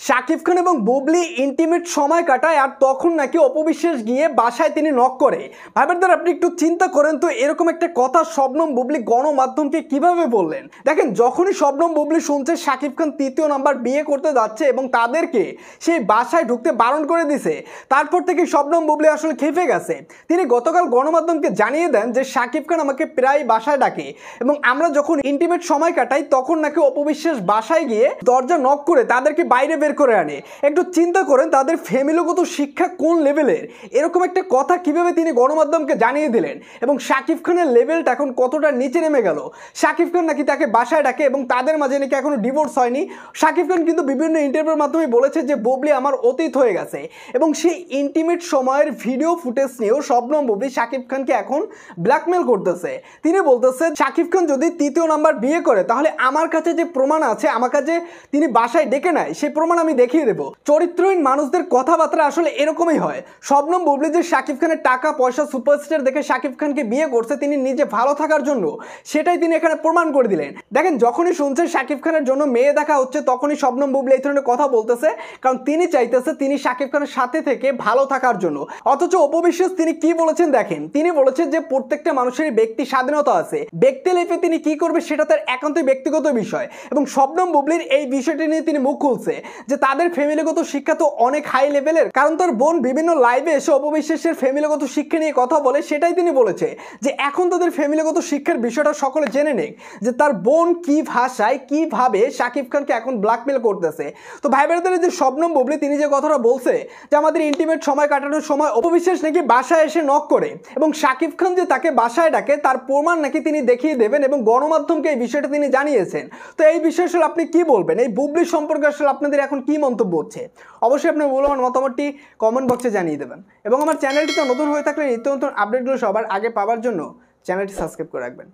শাকিব খান এবং বুবলি ইন্টিমেট সময় কাটায় আর তখন নাকি অপবিশ্বাস গিয়ে বাসায় তিনি নক করে। ভাইবারদার আপনি একটু চিন্তা করেন তো, এরকম একটা কথা শবনম বুবলি গণমাধ্যমকে কিভাবে বললেন। দেখেন, যখনই শবনম বুবলি শুনছে শাকিব খান তৃতীয় নাম্বার বিয়ে করতে যাচ্ছে এবং তাদেরকে সেই বাসায় ঢুকতে বারণ করে দিছে, তারপর থেকে শবনম বুবলি আসলে খেপে গেছে। তিনি গতকাল গণমাধ্যমকে জানিয়ে দেন যে শাকিব খান আমাকে প্রায় বাসায় ডাকে এবং আমরা যখন ইন্টিমেট সময় কাটাই তখন নাকি অপবিশ্বাস বাসায় গিয়ে দরজা নক করে তাদেরকে বাইরে বের করে আনে। একটু চিন্তা করেন তাদের ফ্যামিলিগত শিক্ষা কোন লেভেলের। এরকম একটা কথা কিভাবে তিনি গণমাধ্যমকে জানিয়ে দিলেন এবং শাকিব খানের লেভেলটা এখন কতটা নিচে নেমে গেল। শাকিব খান নাকি তাকে বাসায় ডাকে এবং তাদের মাঝে নাকি এখনো ডিভোর্স হয়নি। শাকিব খান কিন্তু বিভিন্ন ইন্টারভিউর মাধ্যমে বলেছে যে বুবলি আমার অতীত হয়ে গেছে এবং সেই ইন্টিমেট সময়ের ভিডিও ফুটেজ নিয়েও শবনম বুবলি শাকিব খানকে এখন ব্ল্যাকমেল করতেছে। তিনি বলতেছে শাকিব খান যদি তৃতীয় নাম্বার বিয়ে করে তাহলে আমার কাছে যে প্রমাণ আছে, আমার কাছে তিনি বাসায় ডেকে নেয়, সেই প্রমাণ আমি দেখিয়ে দেবো। চরিত্রহীন মানুষদের কথাবার্তা আসলে এরকমই হয়। শবনম বুবলি যে শাকিব খানের টাকা পয়সা সুপারস্টার দেখে শাকিব খানকে বিয়ে করছে তিনি নিজে ভালো থাকার জন্য, সেটাই তিনি এখানে প্রমাণ করে দিলেন। দেখেন, যখনই শুনছে শাকিব খানের জন্য মেয়ে দেখা হচ্ছে তখনই শবনম বুবলি এই ধরনের কথা বলতেছে, কারণ তিনি চাইতেছে তিনি শাকিব খানের সাথে থেকে ভালো থাকার জন্য। অথচ অপবিশ্বাস তিনি কি বলেছেন দেখেন, তিনি বলেছেন যে প্রত্যেকটা মানুষেরই ব্যক্তি স্বাধীনতা আছে, ব্যক্তি লাইফে তিনি কি করবে সেটা তার একান্তই ব্যক্তিগত বিষয়। এবং শবনম বুবলির এই বিষয়টি নিয়ে তিনি মুখ খুলছে যে তাদের ফ্যামিলিগত শিক্ষা তো অনেক হাই লেভেলের, কারণ তার বোন বিভিন্ন লাইভে এসে অপবিশ্বাসের ফ্যামিলিগত শিক্ষা নিয়ে কথা বলে। সেটাই তিনি বলেছে যে এখন তাদের ফ্যামিলিগত শিক্ষার বিষয়টা সকলে জেনে নেই যে তার বোন কি ভাষায় কিভাবে শাকিব খানকে এখন ব্ল্যাকমেল করতেছে। তো ভাই বোনেদের যে শবনম বুবলি তিনি যে কথাটা বলছে যে আমাদের ইন্টিমেট সময় কাটানোর সময় অপবিশ্বাস নাকি বাসায় এসে নক করে এবং শাকিব খান যে তাকে বাসায় ডাকে তার প্রমাণ নাকি তিনি দেখিয়ে দেবেন এবং গণমাধ্যমকে এই বিষয়টা তিনি জানিয়েছেন। তো এই বিষয়ে আসলে আপনি কি বলবেন, এই বুবলি সম্পর্কে আসলে আপনাদের এখন কি মন্তব্য হচ্ছে? অবশ্যই আপনার মূল্যবান মতামতটি কমেন্ট বক্সে জানিয়ে দেবেন এবং আমার চ্যানেলটিতে নতুন হয়ে থাকলে নিত্য নতুন আপডেটগুলো সবার আগে পাওয়ার জন্য চ্যানেলটি সাবস্ক্রাইব করে রাখবেন।